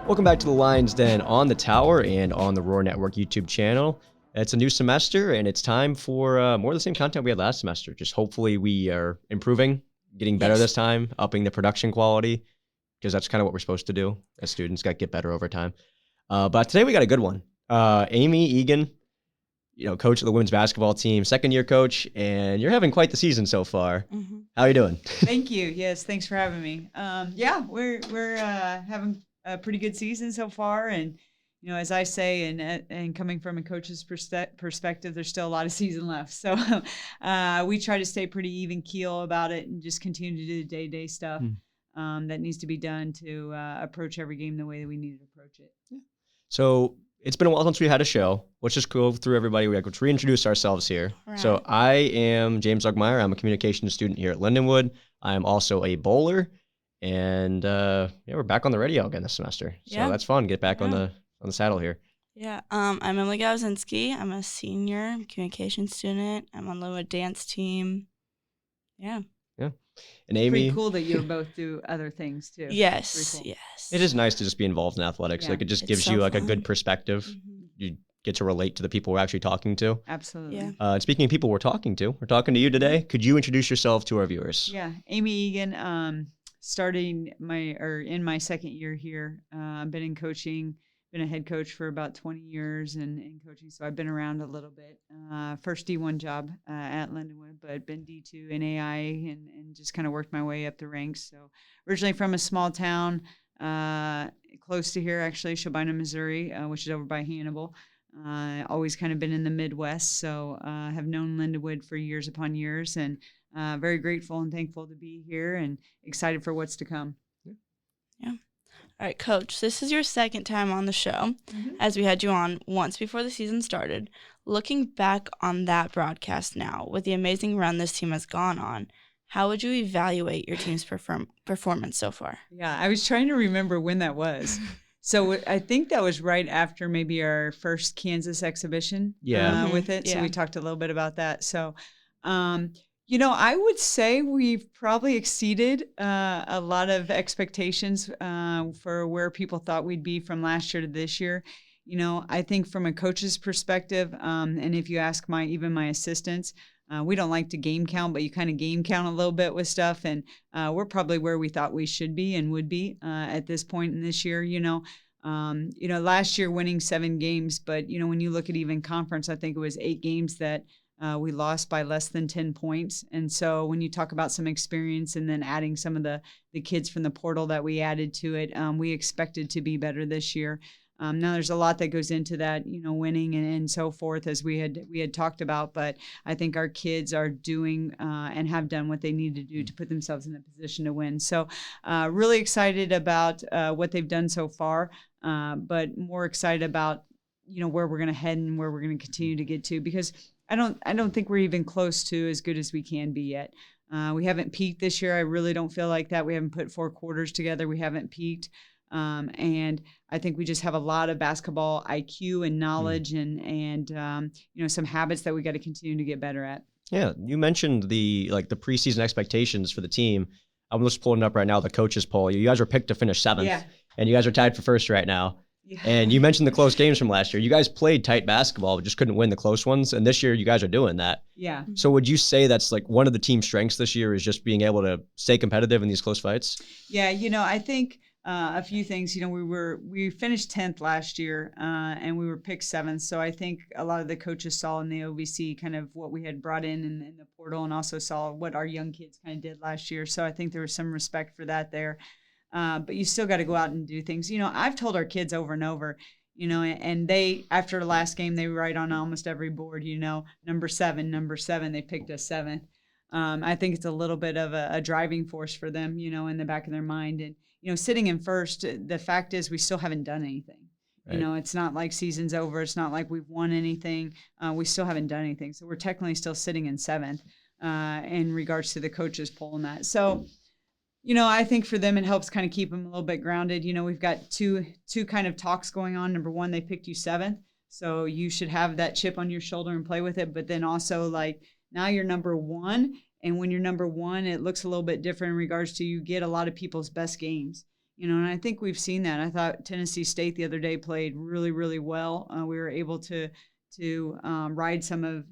Welcome back to the Lion's Den on the Tower and on the Roar Network YouTube channel. It's a new semester, and it's time for more of the same content we had last semester. Just hopefully we are improving, getting better this time, upping the production quality, because that's kind of what we're supposed to do as students, got to get better over time. But today we got a good one. Amy Eagan, coach of the women's basketball team, second-year coach, and you're having quite the season so far. Mm-hmm. How are you doing? Thank you. Yes, thanks for having me. We're having a pretty good season so far, and as I say, and coming from a coach's perspective, there's still a lot of season left. So we try to stay pretty even keel about it and just continue to do the day-to-day stuff that needs to be done to approach every game the way that we need to approach it. Yeah. So it's been a while since we had a show. Let's just go through everybody. Let's reintroduce ourselves here. Right. So I am James Ugmeyer. I'm a communications student here at Lindenwood. I am also a bowler. And we're back on the radio again this semester. So that's fun. Get back on the saddle here. Yeah. I'm Emily Gowzinski. I'm a senior communications student. I'm on the dance team. Yeah. Yeah. And Amy. Pretty cool that you both do other things too. Yes. Cool. Yes. It is nice to just be involved in athletics. Yeah. Like it just gives you like a good perspective. Mm-hmm. You get to relate to the people we're actually talking to. Absolutely. Yeah. And speaking of people we're talking to you today. Could you introduce yourself to our viewers? Yeah. Amy Eagan. Starting in my second year here. I've been in coaching, been a head coach for about 20 years and coaching, so I've been around a little bit. First D1 job at Lindenwood, but been D2 in AI and just kind of worked my way up the ranks. So originally from a small town close to here, actually, Shelbina, Missouri, which is over by Hannibal. Always kind of been in the Midwest, so have known Lindenwood for years upon years, and very grateful and thankful to be here and excited for what's to come. Yeah. All right, Coach, this is your second time on the show, as we had you on once before the season started. Looking back on that broadcast now, with the amazing run this team has gone on, how would you evaluate your team's performance so far? Yeah, I was trying to remember when that was. So I think that was right after maybe our first Kansas exhibition with it. So we talked a little bit about that. So, I would say we've probably exceeded a lot of expectations for where people thought we'd be from last year to this year. I think from a coach's perspective, and if you ask even my assistants, we don't like to game count, but you kind of game count a little bit with stuff. And we're probably where we thought we should be and would be at this point in this year, last year winning 7 games, but, when you look at even conference, I think it was 8 games that we lost by less than 10 points. And so when you talk about some experience and then adding some of the kids from the portal that we added to it, we expected to be better this year. Now there's a lot that goes into that, winning and so forth, as we had talked about. But I think our kids are doing and have done what they need to do to put themselves in a position to win. So really excited about what they've done so far, but more excited about, where we're going to head and where we're going to continue to get to, because I don't think we're even close to as good as we can be yet. We haven't peaked this year. I really don't feel like that. We haven't put 4 quarters together. We haven't peaked. And I think we just have a lot of basketball IQ and knowledge and some habits that we got to continue to get better at. Yeah. You mentioned the preseason expectations for the team. I'm just pulling up right now the coaches poll. You guys were picked to finish 7th and you guys are tied for first right now. Yeah. And you mentioned the close games from last year. You guys played tight basketball, but just couldn't win the close ones. And this year you guys are doing that. Yeah. So would you say that's like one of the team's strengths this year is just being able to stay competitive in these close fights? Yeah. I think a few things. We finished 10th last year and we were picked 7th. So I think a lot of the coaches saw in the OVC kind of what we had brought in the portal, and also saw what our young kids kind of did last year. So I think there was some respect for that there. But you still got to go out and do things. I've told our kids over and over, and they, after the last game, they write on almost every board, number 7, they picked us 7th. I think it's a little bit of a driving force for them, in the back of their mind. And, sitting in first, the fact is we still haven't done anything. Right. It's not like season's over. It's not like we've won anything. We still haven't done anything. So we're technically still sitting in 7th in regards to the coaches poll and that. So, I think for them, it helps kind of keep them a little bit grounded. We've got two kind of talks going on. Number one, they picked you 7th. So you should have that chip on your shoulder and play with it. But then also now you're number 1. And when you're number 1, it looks a little bit different in regards to you get a lot of people's best games. And I think we've seen that. I thought Tennessee State the other day played really, really well. We were able to ride some of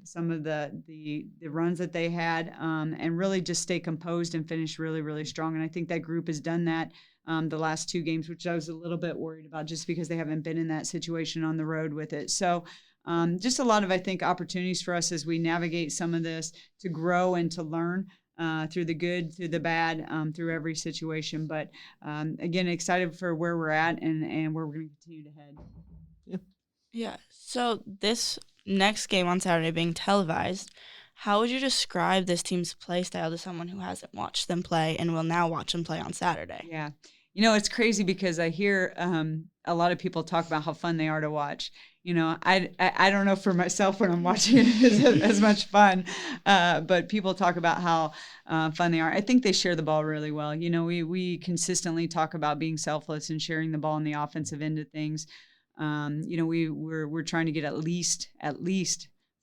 the runs that they had, and really just stay composed and finish really, really strong. And I think that group has done that the last 2 games, which I was a little bit worried about just because they haven't been in that situation on the road with it. So just a lot of, I think, opportunities for us as we navigate some of this to grow and to learn through the good, through the bad, through every situation. But again, excited for where we're at and where we're going to continue to head. Yeah. So this next game on Saturday being televised, how would you describe this team's play style to someone who hasn't watched them play and will now watch them play on Saturday? Yeah. It's crazy because I hear a lot of people talk about how fun they are to watch. I don't know for myself when I'm watching it is as much fun, but people talk about how fun they are. I think they share the ball really well. We consistently talk about being selfless and sharing the ball in the offensive end of things. We're trying to get at least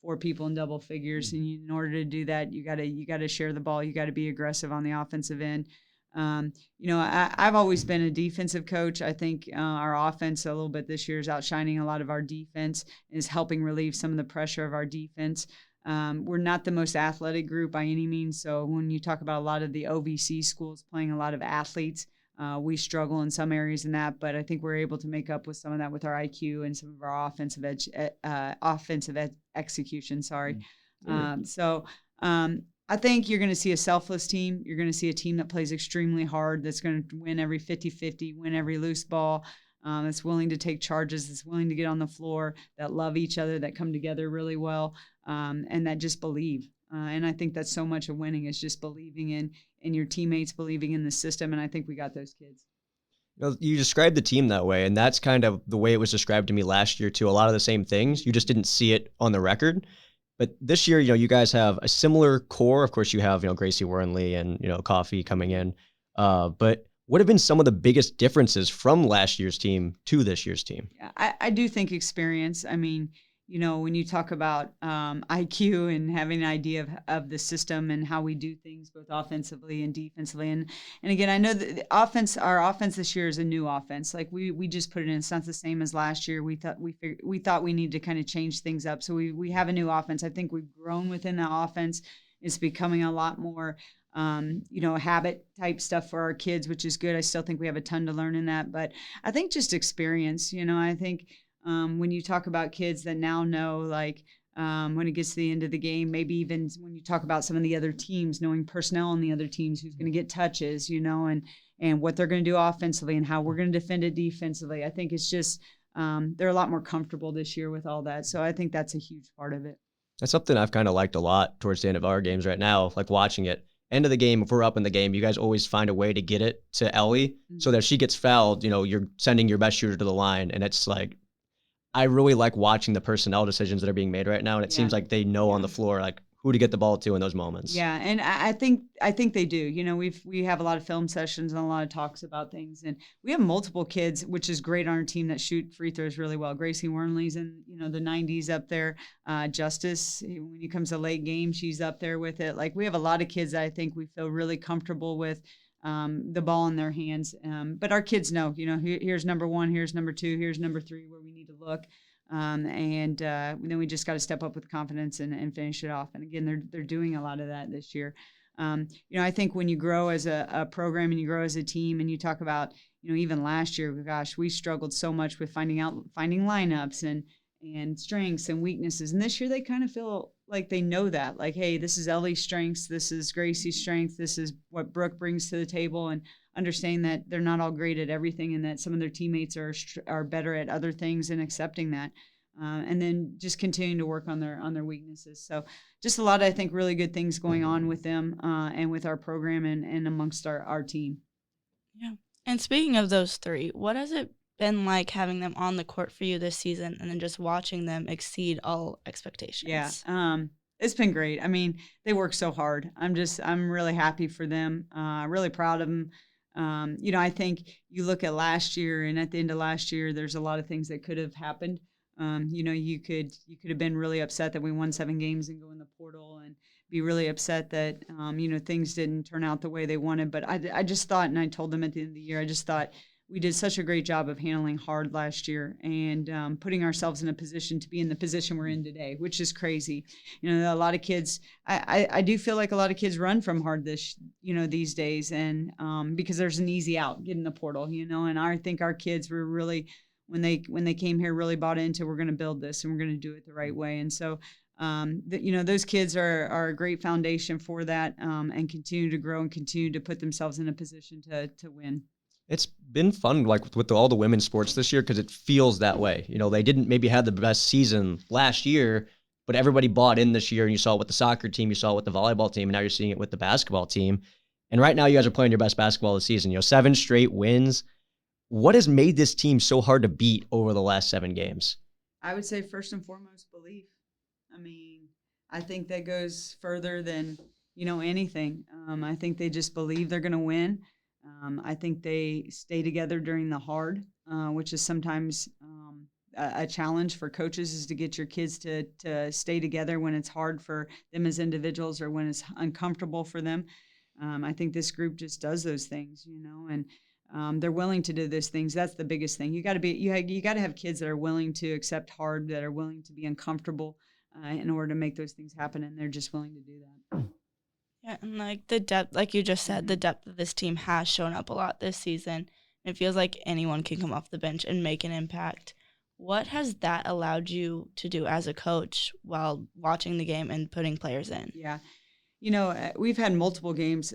4 people in double figures, and in order to do that, you got to share the ball. You got to be aggressive on the offensive end. I've always been a defensive coach. I think our offense a little bit this year is outshining a lot of our defense, is helping relieve some of the pressure of our defense. We're not the most athletic group by any means. So when you talk about a lot of the OVC schools playing a lot of athletes, we struggle in some areas in that, but I think we're able to make up with some of that with our IQ and some of our offensive execution. Sorry. I think you're going to see a selfless team. You're going to see a team that plays extremely hard, that's going to win every 50-50, win every loose ball, that's willing to take charges, that's willing to get on the floor, that love each other, that come together really well, and that just believe. And I think that's so much of winning is just believing in your teammates, believing in the system, and I think we got those kids. You described the team that way, and that's kind of the way it was described to me last year too. A lot of the same things. You just didn't see it on the record. But this year, you guys have a similar core. Of course, you have, Gracie Wornley and, Coffee coming in. But what have been some of the biggest differences from last year's team to this year's team? Yeah, I do think experience. I mean, when you talk about IQ and having an idea of the system and how we do things both offensively and defensively. And again, I know that our offense this year is a new offense. Like we just put it in. It's not the same as last year. We thought we needed to kind of change things up. So we have a new offense. I think we've grown within the offense. It's becoming a lot more habit type stuff for our kids, which is good. I still think we have a ton to learn in that, but I think just experience, I think when you talk about kids that now know, like when it gets to the end of the game, maybe even when you talk about some of the other teams, knowing personnel on the other teams, who's going to get touches, and what they're going to do offensively and how we're going to defend it defensively. I think it's just they're a lot more comfortable this year with all that. So I think that's a huge part of it. That's something I've kind of liked a lot towards the end of our games right now, like watching it. End of the game, if we're up in the game, you guys always find a way to get it to Ellie so that if she gets fouled, you're sending your best shooter to the line. And it's like, I really like watching the personnel decisions that are being made right now. And it seems like they know on the floor, like who to get the ball to in those moments. Yeah. And I think they do. We have a lot of film sessions and a lot of talks about things, and we have multiple kids, which is great on our team, that shoot free throws really well. Gracie Wornley's in, the 90s up there. Justice, when it comes to late game, she's up there with it. Like we have a lot of kids that I think we feel really comfortable with the ball in their hands. But our kids know, here's number 1, here's number 2, here's number 3, where we need to look. And then we just got to step up with confidence and finish it off. And again, they're doing a lot of that this year. I think when you grow as a program and you grow as a team, and you talk about, even last year, gosh, we struggled so much with finding lineups and strengths and weaknesses. And this year they kind of feel like they know that, like, hey, this is Ellie's strengths, this is Gracie's strength, this is what Brooke brings to the table, and understanding that they're not all great at everything and that some of their teammates are better at other things, and accepting that. And then just continuing to work on their weaknesses. So just a lot of, I think, really good things going on with them and with our program and amongst our team. Yeah. And speaking of those 3, what has it been like having them on the court for you this season, and then just watching them exceed all expectations? Yeah. It's been great. I mean, they work so hard. I'm really happy for them. Really proud of them. I think you look at last year, and at the end of last year, there's a lot of things that could have happened. You could have been really upset that we won 7 games and go in the portal, and be really upset that, things didn't turn out the way they wanted. But I just thought, and I told them at the end of the year, I just thought we did such a great job of handling hard last year and putting ourselves in a position to be in the position we're in today, which is crazy. A lot of kids, I do feel like a lot of kids run from hard these days, and because there's an easy out, get in the portal, and I think our kids were really, when they came here, really bought into, we're going to build this and we're going to do it the right way. And so, those kids are a great foundation for that, and continue to grow and continue to put themselves in a position to win. It's been fun, like with all the women's sports this year, because it feels that way. They didn't maybe have the best season last year, but everybody bought in this year, and you saw it with the soccer team, you saw it with the volleyball team, and now you're seeing it with the basketball team. And right now you guys are playing your best basketball this season. 7 straight wins. What has made this team so hard to beat over the last 7 games? I would say first and foremost, belief. I think that goes further than, anything. I think they just believe they're going to win. I think they stay together during the hard, which is sometimes a challenge for coaches, is to get your kids to stay together when it's hard for them as individuals or when it's uncomfortable for them. I think this group just does those things, and they're willing to do those things. That's the biggest thing. You got to have kids that are willing to accept hard, that are willing to be uncomfortable in order to make those things happen, and they're just willing to do that. Yeah, and like the depth, like you just said, the depth of this team has shown up a lot this season. It feels like anyone can come off the bench and make an impact. What has that allowed you to do as a coach while watching the game and putting players in? Yeah. We've had multiple games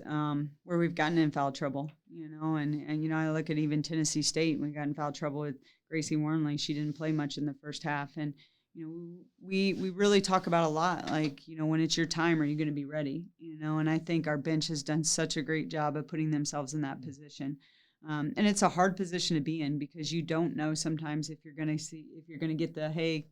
where we've gotten in foul trouble, and I look at even Tennessee State, we got in foul trouble with Gracie Warnley. She didn't play much in the first half. And, we really talk about a lot, like, when it's your time, are you going to be ready? And I think our bench has done such a great job of putting themselves in that position. And it's a hard position to be in, because you don't know sometimes if you're going to get the, hey,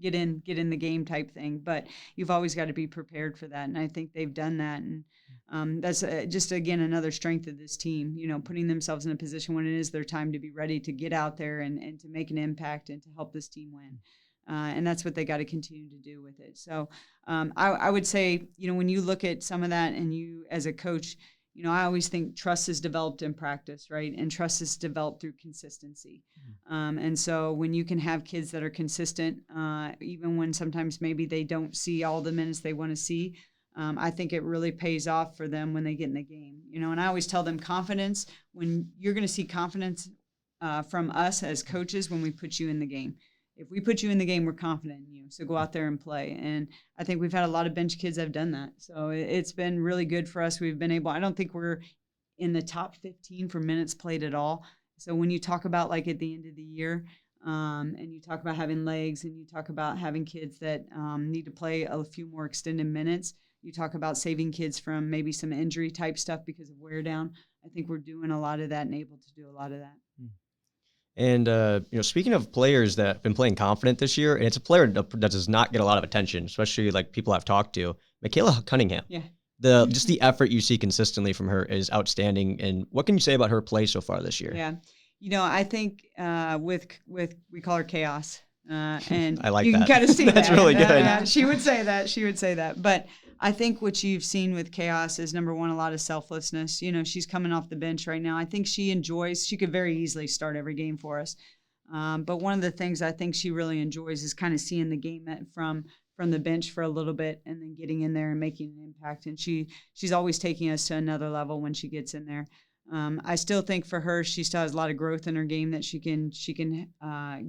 get in the game type thing, but you've always got to be prepared for that. And I think they've done that. And that's just, again, another strength of this team, putting themselves in a position when it is their time to be ready to get out there and to make an impact and to help this team win. And that's what they got to continue to do with it. So I would say, when you look at some of that, and you as a coach, I always think trust is developed in practice, right? And trust is developed through consistency. And so when you can have kids that are consistent, even when sometimes maybe they don't see all the minutes they want to see, I think it really pays off for them when they get in the game. And I always tell them confidence, when you're going to see confidence from us as coaches when we put you in the game. If we put you in the game, we're confident in you. So go out there and play. And I think we've had a lot of bench kids that have done that. So it's been really good for us. We've been able, I don't think we're in the top 15 for minutes played at all. So when you talk about, like, at the end of the year, and you talk about having legs, and you talk about having kids that need to play a few more extended minutes, you talk about saving kids from maybe some injury type stuff because of wear down. I think we're doing a lot of that and able to do a lot of that. And, speaking of players that have been playing confident this year, and it's a player that does not get a lot of attention, especially like people I've talked to, Michaela Cunningham. Yeah. Just the effort you see consistently from her is outstanding. And what can you say about her play so far this year? Yeah. I think with we call her Chaos. And I like you that. can kind of see That's really good. She would say that. But I think what you've seen with Chaos is, number one, a lot of selflessness. She's coming off the bench right now. I think she could very easily start every game for us. But one of the things I think she really enjoys is kind of seeing the game from the bench for a little bit and then getting in there and making an impact. And she's always taking us to another level when she gets in there. I still think for her, she still has a lot of growth in her game that she can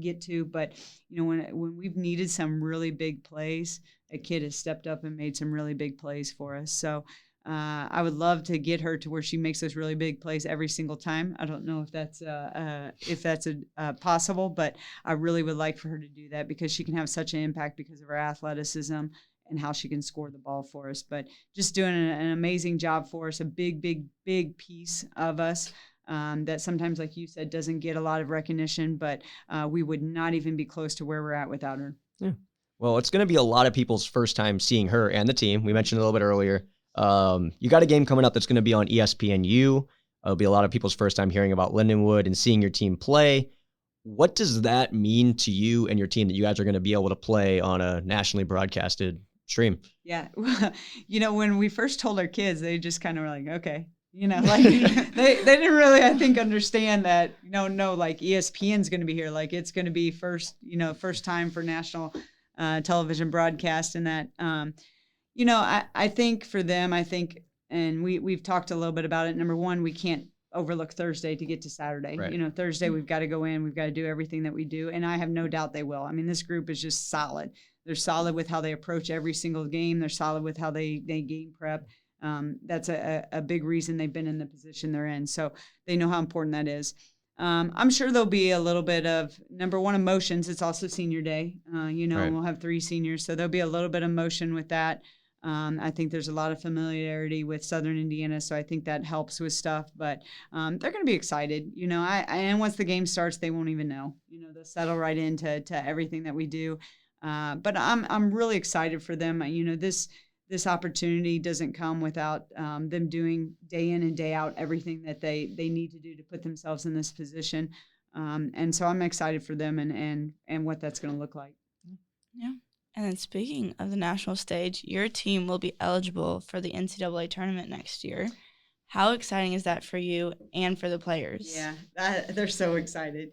get to. But when we've needed some really big plays, a kid has stepped up and made some really big plays for us. So I would love to get her to where she makes those really big plays every single time. I don't know if that's possible, but I really would like for her to do that, because she can have such an impact because of her athleticism and how she can score the ball for us. But just doing an amazing job for us, a big, big, big piece of us that sometimes, like you said, doesn't get a lot of recognition, but we would not even be close to where we're at without her. Yeah. Well, it's going to be a lot of people's first time seeing her and the team. We mentioned a little bit earlier. You got a game coming up that's going to be on ESPNU. It'll be a lot of people's first time hearing about Lindenwood and seeing your team play. What does that mean to you and your team that you guys are going to be able to play on a nationally broadcasted stream? Yeah. When we first told our kids, they just kind of were like, okay, Like they didn't really, I think, understand that, like ESPN's going to be here. Like it's going to be first time for national television broadcast, and that, I think for them, and we've talked a little bit about it. Number one, we can't overlook Thursday to get to Saturday. Right. Thursday we've got to go in, we've got to do everything that we do, and I have no doubt they will. I mean, this group is just solid. They're solid with how they approach every single game. They're solid with how they game prep. That's a big reason they've been in the position they're in. So they know how important that is. I'm sure there'll be a little bit of, number one, emotions. It's also senior day, right. We'll have 3 seniors. So there'll be a little bit of emotion with that. I think there's a lot of familiarity with Southern Indiana, so I think that helps with stuff. But they're going to be excited, and once the game starts, they won't even know. They'll settle right into everything that we do. But I'm really excited for them. This opportunity doesn't come without them doing day in and day out everything that they need to do to put themselves in this position. And so I'm excited for them and what that's going to look like. Yeah. And then speaking of the national stage, your team will be eligible for the NCAA tournament next year. How exciting is that for you and for the players? Yeah, they're so excited.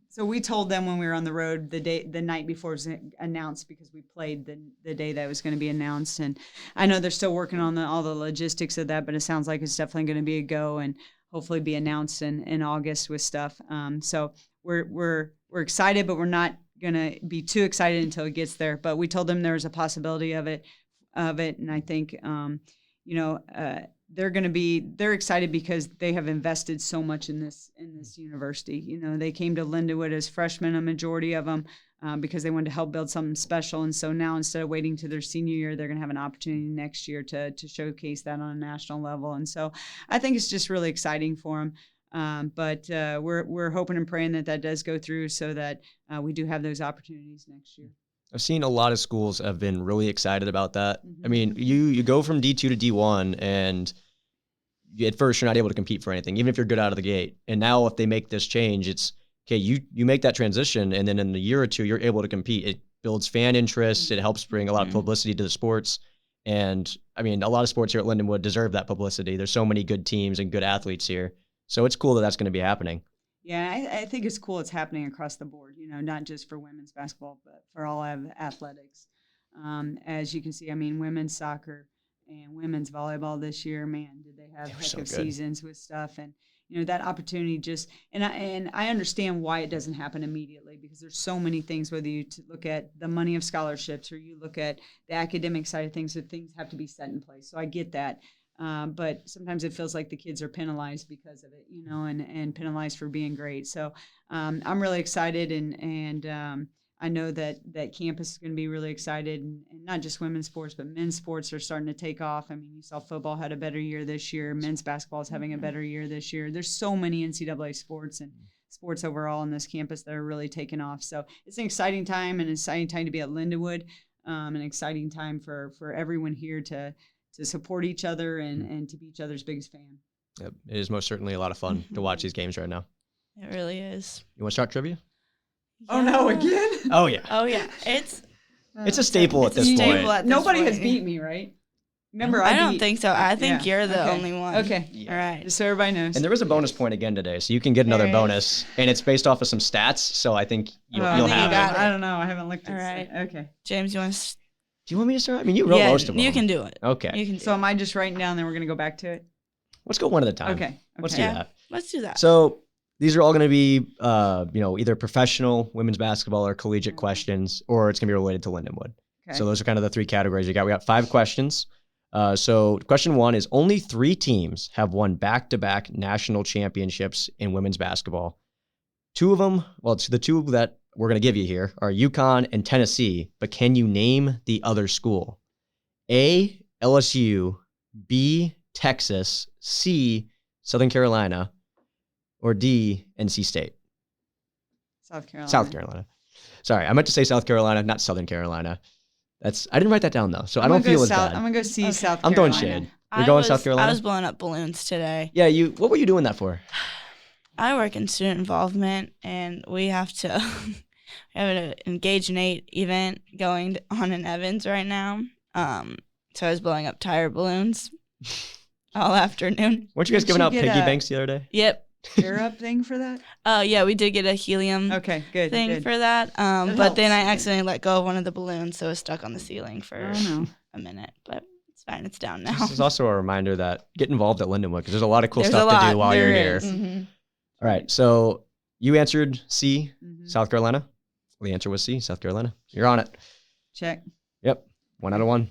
So we told them when we were on the road the night before it was announced, because we played the day that it was going to be announced. And I know they're still working on all the logistics of that, but it sounds like it's definitely going to be a go and hopefully be announced in August with stuff. So we're excited, but we're not going to be too excited until it gets there. But we told them there was a possibility of it. And I think, they're excited because they have invested so much in this university. They came to Lindenwood as freshmen, a majority of them, because they wanted to help build something special. And so now, instead of waiting to their senior year, they're going to have an opportunity next year to showcase that on a national level. And so I think it's just really exciting for them. But we're hoping and praying that does go through, so that we do have those opportunities next year. I've seen a lot of schools have been really excited about that. Mm-hmm. I mean, you go from D2 to D1, and at first you're not able to compete for anything, even if you're good out of the gate. And now if they make this change, it's okay. You make that transition, and then in a year or two, you're able to compete. It builds fan interest. It helps bring a lot of publicity to the sports. And I mean, a lot of sports here at Lindenwood deserve that publicity. There's so many good teams and good athletes here. So it's cool that that's going to be happening. Yeah, I think it's cool it's happening across the board, not just for women's basketball, but for all athletics. As you can see, I mean, women's soccer and women's volleyball this year, man, did they have heck of seasons with stuff. And, that opportunity just – and I understand why it doesn't happen immediately, because there's so many things, whether you look at the money of scholarships or you look at the academic side of things, that things have to be set in place. So I get that. But sometimes it feels like the kids are penalized because of it, and penalized for being great. So I'm really excited, and I know that campus is going to be really excited, and not just women's sports, but men's sports are starting to take off. I mean, you saw football had a better year this year. Men's basketball is having a better year this year. There's so many NCAA sports and sports overall on this campus that are really taking off. So it's an exciting time, and an exciting time to be at Lindenwood, an exciting time for everyone here to support each other and to be each other's biggest fan. Yep. It is most certainly a lot of fun to watch these games right now. It really is. You want to start trivia? Yeah. Oh, no, again? Oh, yeah. Oh, yeah. It's a staple at this point. Nobody has beat me, right? Remember, I don't think so. I think you're the only one. Okay. Yeah. All right. Just so everybody knows. And there is a bonus point again today, so you can get another bonus. And it's based off of some stats, so I think you'll have it. I don't know. I haven't looked at it. All right. Okay. James, you want to... Do you want me to start? I mean, you wrote most of them. You can do it. Okay. So am I just writing down, then we're going to go back to it? Let's go one at a time. Okay. Let's do that. Let's do that. So these are all going to be, either professional women's basketball or collegiate questions, or it's going to be related to Lindenwood. Okay. So those are kind of the 3 categories you got. We got 5 questions. So question 1 is, only 3 teams have won back-to-back national championships in women's basketball. 2 of them, it's the 2 that we're going to give you here, are UConn and Tennessee, but can you name the other school? A, LSU, B, Texas, C, Southern Carolina, or D, NC State? South Carolina. Sorry, I meant to say South Carolina, not Southern Carolina. I didn't write that down, though, so I don't feel as bad. I'm going to go see South Carolina. I'm throwing shade. You're going South Carolina? I was blowing up balloons today. Yeah, what were you doing that for? I work in student involvement, and we have to we have an Engage Nate event going on in Evans right now. So I was blowing up tire balloons. all afternoon. Weren't you guys giving out piggy banks the other day? Yep. Air up thing for that? Yeah, we did get a helium thing for that. But then I accidentally let go of one of the balloons, so it was stuck on the ceiling for a minute. But it's fine. It's down now. This is also a reminder that get involved at Lindenwood because there's a lot of cool stuff to do while you're here. Mm-hmm. All right. So you answered C, South Carolina. Well, the answer was C, South Carolina. You're on it. Check. Yep. 1 out of 1.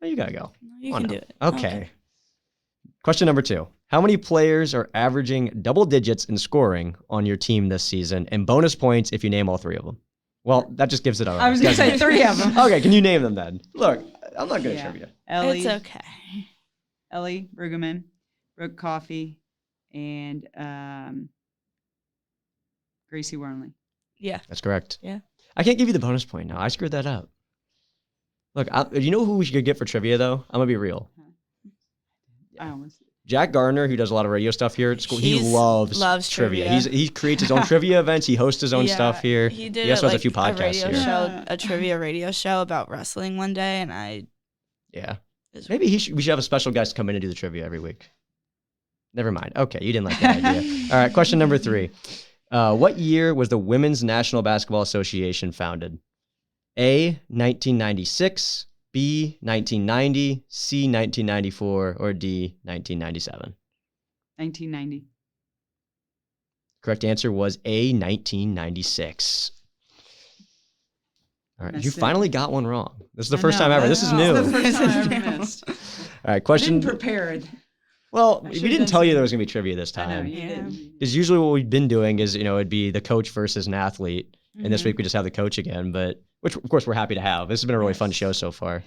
Oh, you got to go. You can do it. Okay. Question number 2. How many players are averaging double digits in scoring on your team this season, and bonus points if you name all 3 of them? Well, that just gives it away. I was going to say 3 of them. Okay, can you name them then? Look, I'm not good at trivia. Ellie, it's okay. Ellie Brueggemann, Brooke Coffey, and Gracie Wormley. Yeah. That's correct. Yeah. I can't give you the bonus point now. I screwed that up. Look, you know who we should get for trivia, though? I'm going to be real. I almost... Jack Gardner, who does a lot of radio stuff here at school, he loves trivia. He creates his own trivia events. He hosts his own stuff here. He also has a few podcasts here. A trivia radio show about wrestling one day, and maybe we should have a special guest come in and do the trivia every week. Never mind. Okay, you didn't like that idea. All right, question number 3. What year was the Women's National Basketball Association founded? A, 1996. B, 1990, C, 1994, or D, 1997? 1990. Correct answer was A, 1996. All right, you finally got one wrong. This is the first time ever. This is new. This is the first time I ever missed. All right, question. I didn't prepared. Well, we didn't tell you there was going to be trivia this time. I know, you didn't. Because usually what we've been doing is, it'd be the coach versus an athlete. And this week we just have the coach again, which of course we're happy to have. This has been a really fun show so far.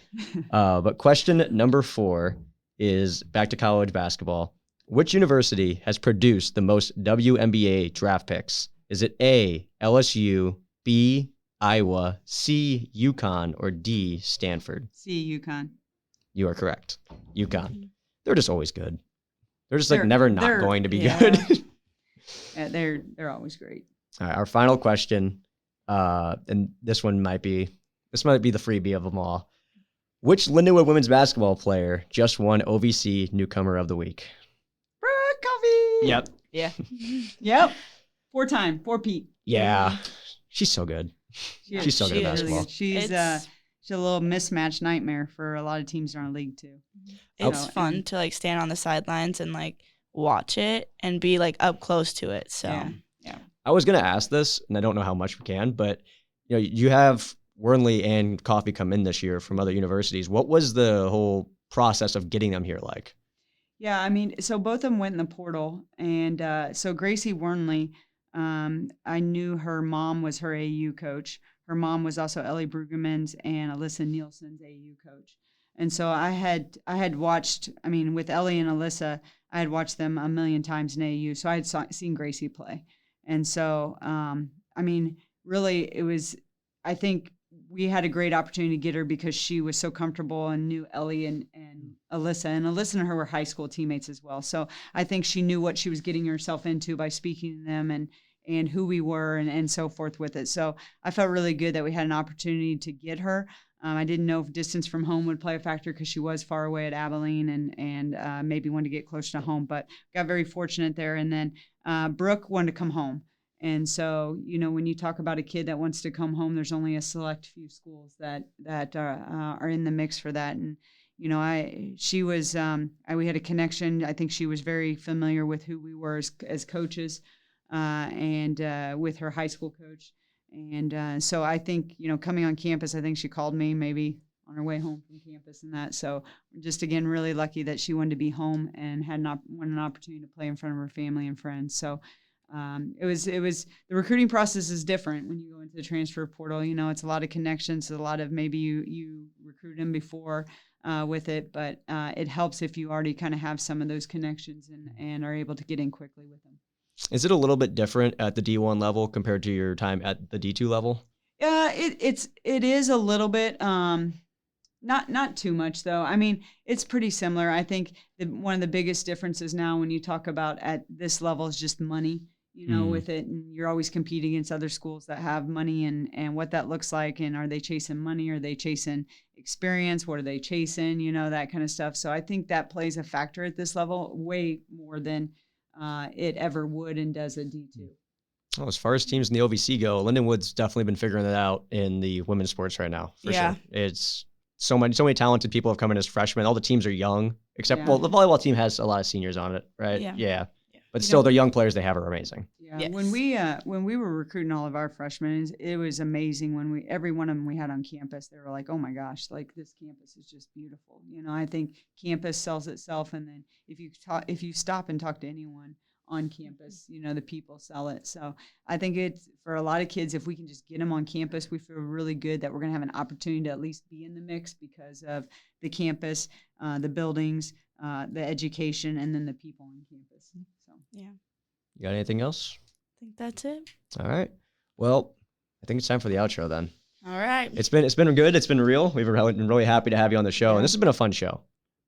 But question number 4 is back to college basketball. Which university has produced the most WNBA draft picks? Is it A, LSU, B, Iowa, C, UConn, or D, Stanford? C, UConn. You are correct. UConn. They're just always good. They're just never not going to be good. Yeah, they're always great. All right, our final question. And this might be the freebie of them all. Which Lindenwood women's basketball player just won OVC Newcomer of the Week? Brooke Coffey. Yep. Yeah. Yep. 4 Pete. Yeah. She's so good. She's so good at basketball. She's a little mismatch nightmare for a lot of teams around the league too. It's fun to stand on the sidelines and watch it and be up close to it. So yeah. I was going to ask this, and I don't know how much we can, but you have Wormley and Coffey come in this year from other universities. What was the whole process of getting them here like? Yeah, I mean, so both of them went in the portal, and so Gracie Wormley, I knew her mom was her AAU coach. Her mom was also Ellie Brueggemann's and Alyssa Nielsen's AAU coach. And so I had watched, with Ellie and Alyssa, I had watched them a million times in AAU, so I had seen Gracie play. And so, really, it was, I think we had a great opportunity to get her because she was so comfortable and knew Ellie and Alyssa. And Alyssa and her were high school teammates as well. So I think she knew what she was getting herself into by speaking to them and who we were and so forth with it. So I felt really good that we had an opportunity to get her. I didn't know if distance from home would play a factor because she was far away at Abilene and maybe wanted to get closer to home, but got very fortunate there. And then Brooke wanted to come home. And so, when you talk about a kid that wants to come home, there's only a select few schools that are in the mix for that. And, we had a connection. I think she was very familiar with who we were as coaches and with her high school coach. And so I think, coming on campus, I think she called me maybe on her way home from campus and that. So just, again, really lucky that she wanted to be home and had an opportunity to play in front of her family and friends. So it was the recruiting process is different when you go into the transfer portal. It's a lot of connections, a lot of maybe you recruited them before with it, but it helps if you already kind of have some of those connections and are able to get in quickly with them. Is it a little bit different at the D1 level compared to your time at the D2 level? It is a little bit. Not too much though. It's pretty similar. I think one of the biggest differences now when you talk about at this level is just money. With it, and you're always competing against other schools that have money and what that looks like, and are they chasing money, or are they chasing experience? What are they chasing? That kind of stuff. So I think that plays a factor at this level way more than it ever would and does at D2. Well, as far as teams in the OVC go, Lindenwood's definitely been figuring it out in the women's sports right now, for sure. It's so many talented people have come in as freshmen. All the teams are young, except, well, the volleyball team has a lot of seniors on it, right? Yeah. But still, the young players they have are amazing. Yeah. Yes. When we were recruiting all of our freshmen, it was amazing when every one of them we had on campus, they were like, oh my gosh, like this campus is just beautiful. I think campus sells itself. And then if you stop and talk to anyone on campus, the people sell it. So I think it's for a lot of kids, if we can just get them on campus, we feel really good that we're going to have an opportunity to at least be in the mix because of the campus, the buildings, the education, and then the people on campus. So yeah. You got anything else? I think that's it. All right. Well, I think it's time for the outro then. All right. It's been good. It's been real. We've been really happy to have you on the show, and this has been a fun show.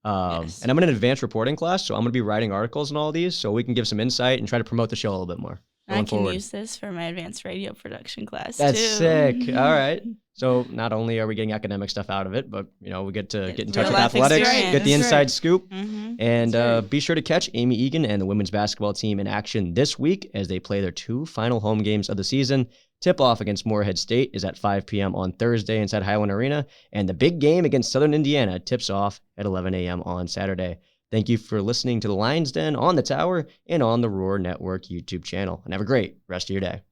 Yes. And I'm in an advanced reporting class, so I'm going to be writing articles and all these so we can give some insight and try to promote the show a little bit more. I can use this for my advanced radio production class, That's sick. All right. So not only are we getting academic stuff out of it, but, we get to get in touch with athletics, get the inside scoop, and be sure to catch Amy Eagan and the women's basketball team in action this week as they play their 2 final home games of the season. Tip-off against Morehead State is at 5 p.m. on Thursday inside Highland Arena, and the big game against Southern Indiana tips off at 11 a.m. on Saturday. Thank you for listening to The Lion's Den on the Tower and on the Roar Network YouTube channel, and have a great rest of your day.